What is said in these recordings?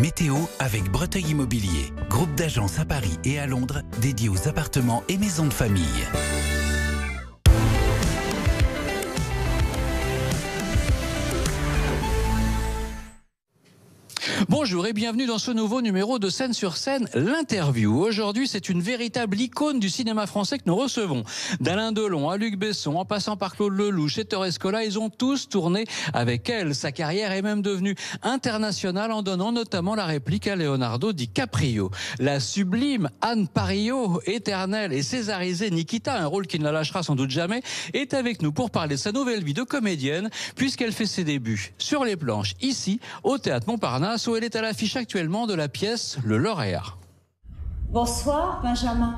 météo avec Breteuil Immobilier, groupe d'agences à Paris et à Londres dédiés aux appartements et maisons de famille. Bonjour et bienvenue dans ce nouveau numéro de Scène sur Scène, l'interview. Aujourd'hui, c'est une véritable icône du cinéma français que nous recevons. D'Alain Delon à Luc Besson, en passant par Claude Lelouch et Ettore Scola, ils ont tous tourné avec elle. Sa carrière est même devenue internationale en donnant notamment la réplique à Leonardo DiCaprio. La sublime Anne Parillot, éternelle et césarisée Nikita, un rôle qui ne la lâchera sans doute jamais, est avec nous pour parler de sa nouvelle vie de comédienne, puisqu'elle fait ses débuts sur les planches, ici, au Théâtre Montparnasse, où elle est à l'affiche actuellement de la pièce Le Lauréat. Bonsoir, Benjamin.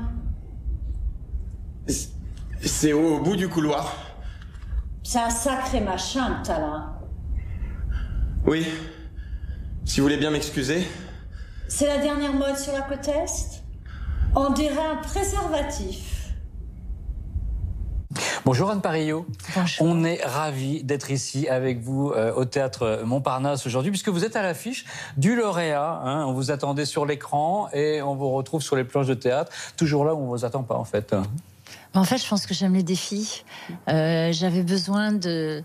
C'est au bout du couloir. C'est un sacré machin, le talent. Oui. Si vous voulez bien m'excuser. C'est la dernière mode sur la côte Est. On dirait un préservatif. Bonjour Anne Parillot. Bonjour. On est ravis d'être ici avec vous au Théâtre Montparnasse aujourd'hui, puisque vous êtes à l'affiche du Lauréat. On vous attendait sur l'écran et on vous retrouve sur les planches de théâtre, toujours là où on ne vous attend pas en fait. En fait, je pense que j'aime les défis. J'avais besoin de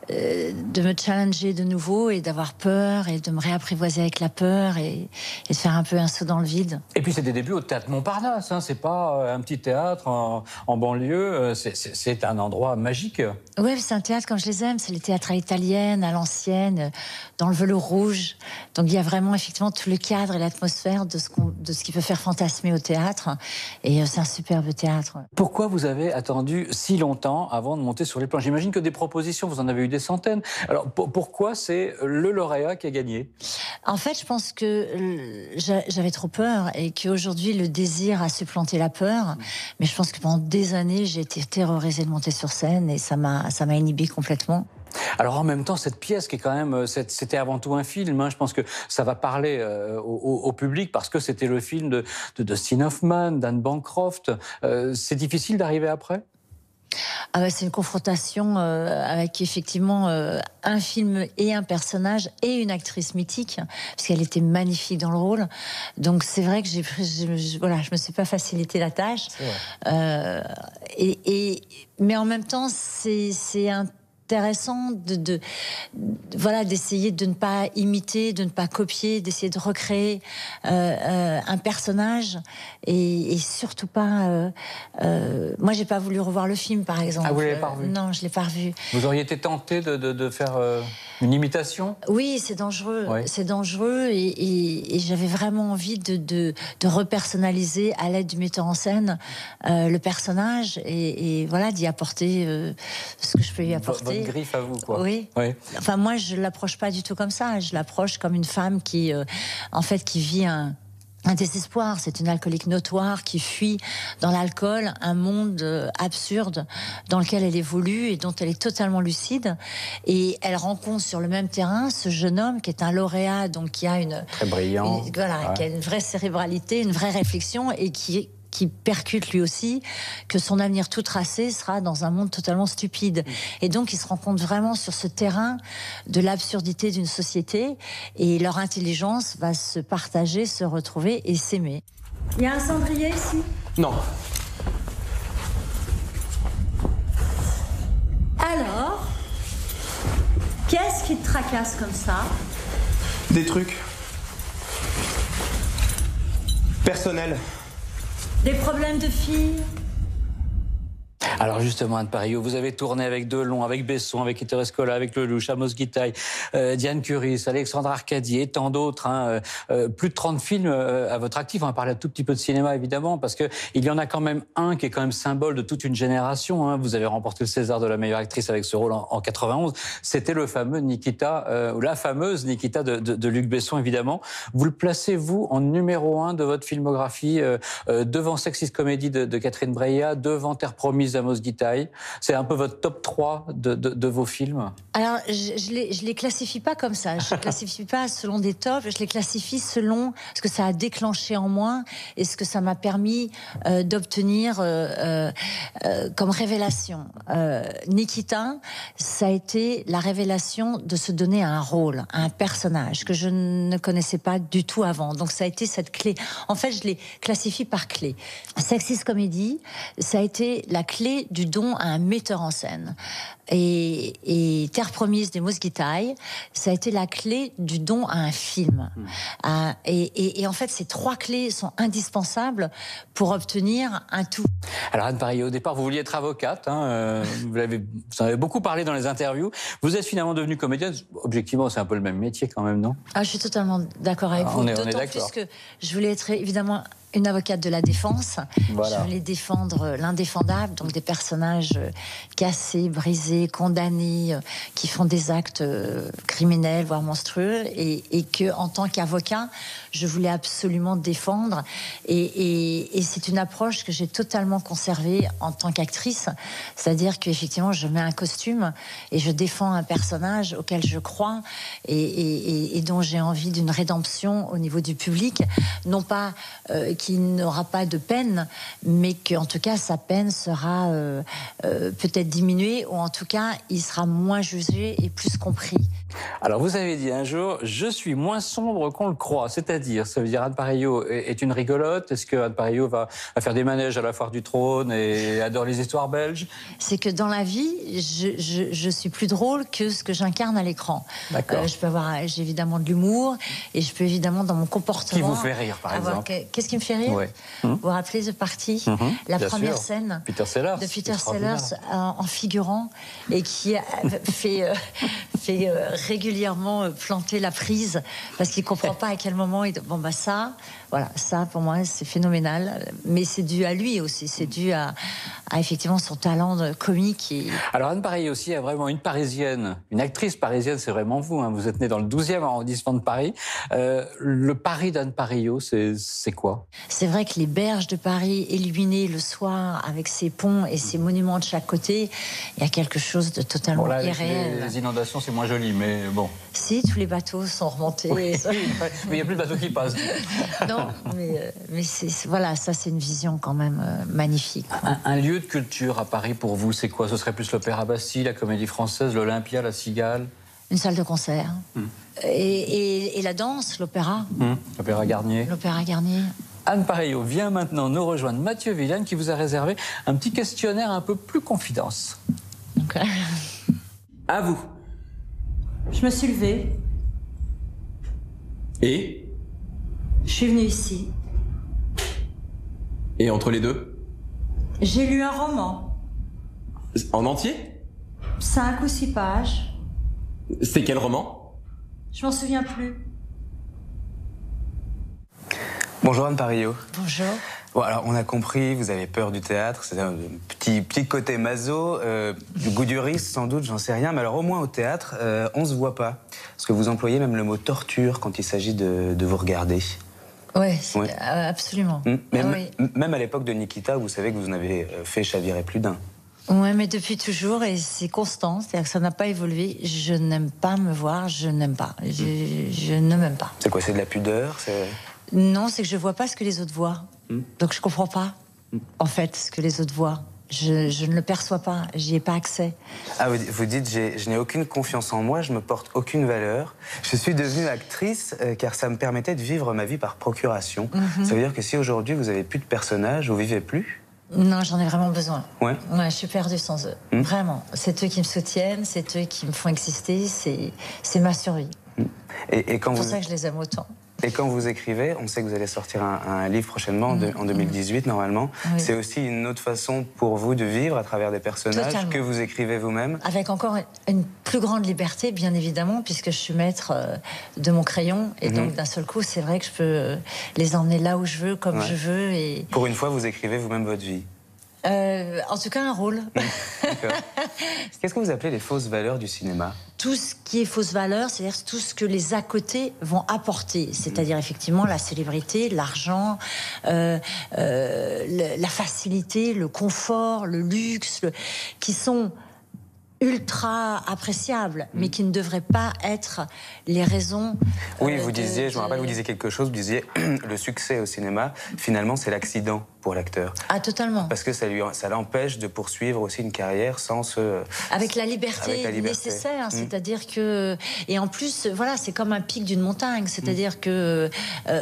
me challenger de nouveau et d'avoir peur et de me réapprivoiser avec la peur et de faire un peu un saut dans le vide. Et puis c'est des débuts au Théâtre Montparnasse, c'est pas un petit théâtre en banlieue, c'est un endroit magique. Oui, c'est un théâtre comme je les aime, c'est les théâtres à l'italienne, à l'ancienne, dans le velours rouge. Donc il y a vraiment effectivement tout le cadre et l'atmosphère de ce qui peut faire fantasmer au théâtre. Et c'est un superbe théâtre. Pourquoi vous avez attendu si longtemps avant de monter sur les planches? J'imagine que des propositions, vous en avez eu des centaines. Alors pourquoi c'est le Lauréat qui a gagné? En fait, je pense que j'avais trop peur et qu'aujourd'hui le désir a supplanté la peur. Mais je pense que pendant des années, j'ai été terrorisée de monter sur scène et ça m'a inhibée complètement. Alors en même temps, cette pièce qui est quand même, c'était avant tout un film. Je pense que ça va parler au public parce que c'était le film de Dustin Hoffman, d'Anne Bancroft. C'est difficile d'arriver après? C'est une confrontation avec effectivement un film et un personnage et une actrice mythique, puisqu'elle était magnifique dans le rôle. Donc c'est vrai que je me suis pas facilité la tâche. Mais en même temps, c'est intéressant d'essayer de ne pas imiter, de ne pas copier, d'essayer de recréer un personnage et surtout pas. Moi, j'ai pas voulu revoir le film, par exemple. Ah, vous l'avez pas revu? Non, je l'ai pas revu. Vous auriez été tenté de faire une imitation? Oui, c'est dangereux. Oui. C'est dangereux et j'avais vraiment envie de repersonnaliser à l'aide du metteur en scène le personnage et voilà, d'y apporter ce que je peux y apporter. Votre griffe à vous, quoi. Oui. Oui. Enfin, moi, je l'approche pas du tout comme ça. Je l'approche comme une femme qui vit un désespoir. C'est une alcoolique notoire qui fuit dans l'alcool un monde absurde dans lequel elle évolue et dont elle est totalement lucide. Et elle rencontre sur le même terrain ce jeune homme qui est un lauréat, donc qui a très brillant, qui a une vraie cérébralité, une vraie réflexion et qui percute lui aussi que son avenir tout tracé sera dans un monde totalement stupide. Et donc, ils se rencontrent vraiment sur ce terrain de l'absurdité d'une société et leur intelligence va se partager, se retrouver et s'aimer. Il y a un cendrier ici? Non. Alors, qu'est-ce qui te tracasse comme ça? Des trucs. Personnels. Des problèmes de filles? Alors justement, Anne Parillot, vous avez tourné avec Delon, avec Besson, avec Ettore Scola, avec Lelouch, Amos Guitaï, Diane Curis, Alexandre Arcadier et tant d'autres. Plus de 30 films à votre actif. On va parler un tout petit peu de cinéma, évidemment, parce qu'il y en a quand même un qui est quand même symbole de toute une génération. Vous avez remporté le César de la meilleure actrice avec ce rôle en 91. C'était le fameux Nikita, ou la fameuse Nikita de Luc Besson, évidemment. Vous le placez, vous, en numéro 1 de votre filmographie, devant Sexist Comedy de Catherine Breillat, devant Terre Promise d'Amos Guitaï. C'est un peu votre top 3 de vos films? Alors, je les classifie pas comme ça. Je les classifie pas selon des tops. Je les classifie selon ce que ça a déclenché en moi et ce que ça m'a permis d'obtenir comme révélation. Nikita, ça a été la révélation de se donner un rôle, un personnage que je ne connaissais pas du tout avant. Donc, ça a été cette clé. En fait, je les classifie par clé. Sexist Comedy, ça a été la clé du don à un metteur en scène. Et Terre Promise des Mosquitailles, ça a été la clé du don à un film. Et en fait, ces 3 clés sont indispensables pour obtenir un tout. Alors Anne Paris, au départ, vous vouliez être avocate. Vous en avez beaucoup parlé dans les interviews. Vous êtes finalement devenue comédienne. Objectivement, c'est un peu le même métier quand même, non? Je suis totalement d'accord avec vous. D'autant plus que je voulais être évidemment une avocate de la défense. Voilà. Je voulais défendre l'indéfendable, donc des personnages cassés, brisés, condamnés, qui font des actes criminels, voire monstrueux, et que, en tant qu'avocat, je voulais absolument défendre. Et c'est une approche que j'ai totalement conservée en tant qu'actrice, c'est-à-dire qu'effectivement, je mets un costume et je défends un personnage auquel je crois et dont j'ai envie d'une rédemption au niveau du public, non pas qui n'aura pas de peine, mais qu'en tout cas sa peine sera peut-être diminuée, ou en tout cas il sera moins jugé et plus compris. Alors vous avez dit un jour, je suis moins sombre qu'on le croit, c'est-à-dire, ça veut dire Anne Parillaud est une rigolote? Est-ce que Anne Parillaud va faire des manèges à la Foire du Trône et adore les histoires belges? C'est que dans la vie, je suis plus drôle que ce que j'incarne à l'écran. J'ai évidemment de l'humour, et je peux évidemment dans mon comportement... Qui vous fait rire, par exemple? Qu'est-ce qui me fait rire? Ouais. Vous vous rappelez The Party, la première scène Peter Sellers, de Peter Sellers en figurant, et qui fait régulièrement planter la prise parce qu'il comprend pas à quel moment ça pour moi c'est phénoménal, mais c'est dû à lui aussi, c'est dû à effectivement son talent de comique. Alors Anne Paris aussi a vraiment une Parisienne, une actrice parisienne, c'est vraiment vous, vous êtes née dans le 12e arrondissement de Paris. Le Paris d'Anne Parillaud, c'est quoi? C'est vrai que les berges de Paris illuminées le soir avec ses ponts et ses monuments de chaque côté, il y a quelque chose de totalement irréel. Les inondations c'est moins joli, mais bon. Si, tous les bateaux sont remontés. Oui, mais il n'y a plus de bateaux qui passent. Non, mais ça c'est une vision quand même magnifique. Un lieu de culture à Paris pour vous, c'est quoi? Ce serait plus l'Opéra Bastille, la Comédie Française, l'Olympia, la Cigale? Une salle de concert. Et la danse, l'opéra. L'Opéra Garnier. L'Opéra Garnier. Anne Parillaud vient maintenant nous rejoindre. Mathieu Villane qui vous a réservé un petit questionnaire un peu plus confidence. Okay. À vous. Je me suis levée. Et je suis venue ici. Et entre les deux? J'ai lu un roman. En entier? 5 ou 6 pages. C'est quel roman? Je m'en souviens plus. Bonjour Anne Parillaud. Bonjour. Bon, alors on a compris, vous avez peur du théâtre, c'est un petit côté maso, du goût du risque sans doute, j'en sais rien, mais alors au moins au théâtre, on se voit pas. Parce que vous employez même le mot torture quand il s'agit de vous regarder. Ouais. Absolument. Même à l'époque de Nikita, vous savez que vous en avez fait chavirer plus d'un. Ouais, mais depuis toujours, et c'est constant, c'est-à-dire que ça n'a pas évolué. Je n'aime pas me voir, je n'aime pas. Je ne m'aime pas. C'est quoi, c'est de la pudeur? Non, c'est que je vois pas ce que les autres voient. Donc je comprends pas, en fait, ce que les autres voient. Je ne le perçois pas, j'y ai pas accès. Ah, vous dites, je n'ai aucune confiance en moi, je me porte aucune valeur. Je suis devenue actrice car ça me permettait de vivre ma vie par procuration. Ça veut dire que si aujourd'hui vous avez plus de personnages, vous vivez plus? Non, j'en ai vraiment besoin. Ouais, je suis perdue sans eux. Vraiment. C'est eux qui me soutiennent, c'est eux qui me font exister, c'est ma survie. Et quand c'est pour ça que je les aime autant. Et quand vous écrivez, on sait que vous allez sortir un livre prochainement, en 2018 normalement. Oui. C'est aussi une autre façon pour vous de vivre à travers des personnages que vous écrivez vous-même. Avec encore une plus grande liberté, bien évidemment, puisque je suis maître de mon crayon. Et donc d'un seul coup, c'est vrai que je peux les emmener là où je veux, comme je veux. Et... Pour une fois, vous écrivez vous-même votre vie. En tout cas, un rôle. Qu'est-ce que vous appelez les fausses valeurs du cinéma? Tout ce qui est fausse valeur, c'est-à-dire tout ce que les à côté vont apporter. C'est-à-dire effectivement la célébrité, l'argent, la facilité, le confort, le luxe, qui sont ultra appréciables, mais qui ne devraient pas être les raisons... Oui, vous disiez, je me rappelle, vous disiez quelque chose, vous disiez le succès au cinéma, finalement, c'est l'accident pour l'acteur. Ah, totalement. Parce que ça l'empêche de poursuivre aussi une carrière sans se... Avec la liberté nécessaire, c'est-à-dire que... Et en plus, voilà, c'est comme un pic d'une montagne, c'est-à-dire que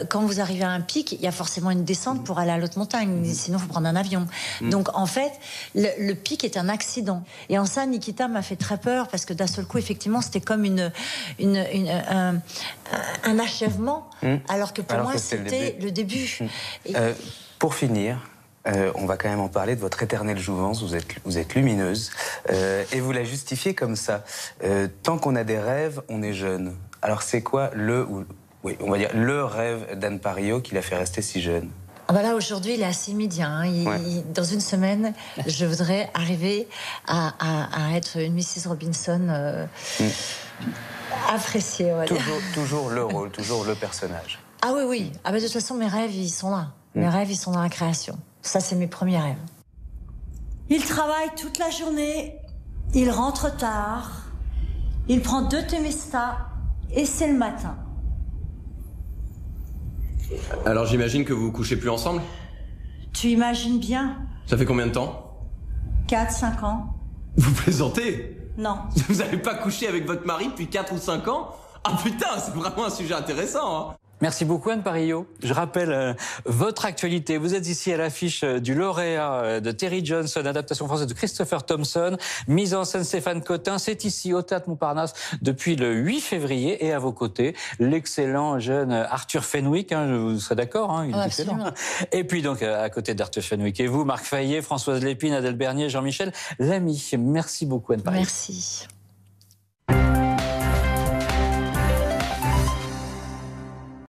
quand vous arrivez à un pic, il y a forcément une descente pour aller à l'autre montagne, sinon il faut prendre un avion. Donc en fait, le pic est un accident. Et en ça, Nikita m'a fait très peur, parce que d'un seul coup, effectivement, c'était comme un achèvement, alors que pour moi, c'était le début. Pour finir, on va quand même en parler de votre éternelle jouvence. Vous êtes lumineuse et vous la justifiez comme ça. Tant qu'on a des rêves, on est jeune. Alors c'est quoi on va dire le rêve d'Anne Parillaud qui l'a fait rester si jeune? Ah bah là, aujourd'hui, il est assez immédiat. Dans une semaine, je voudrais arriver à être une Mrs. Robinson appréciée. Toujours le rôle, toujours le personnage. Ah oui. Ah bah de toute façon, mes rêves, ils sont là. Mes rêves, ils sont dans la création. Ça, c'est mes premiers rêves. Il travaille toute la journée, il rentre tard, il prend 2 Temesta et c'est le matin. Alors j'imagine que vous couchez plus ensemble? Tu imagines bien, Ça fait combien de temps? 4-5 ans. Vous plaisantez? Non. Vous n'avez pas couché avec votre mari depuis 4 ou 5 ans? Ah putain, c'est vraiment un sujet intéressant, hein. Merci beaucoup Anne Parillaud. Je rappelle votre actualité. Vous êtes ici à l'affiche du lauréat de Terry Johnson, adaptation française de Christopher Thompson, mise en scène Stéphane Cotin. C'est ici au Théâtre Montparnasse depuis le 8 février. Et à vos côtés, l'excellent jeune Arthur Fenwick. Vous serez d'accord, il est excellent. Et puis donc à côté d'Arthur Fenwick et vous, Marc Fayet, Françoise Lépine, Adèle Bernier, Jean-Michel Lamy. Merci beaucoup Anne Parillaud. Merci.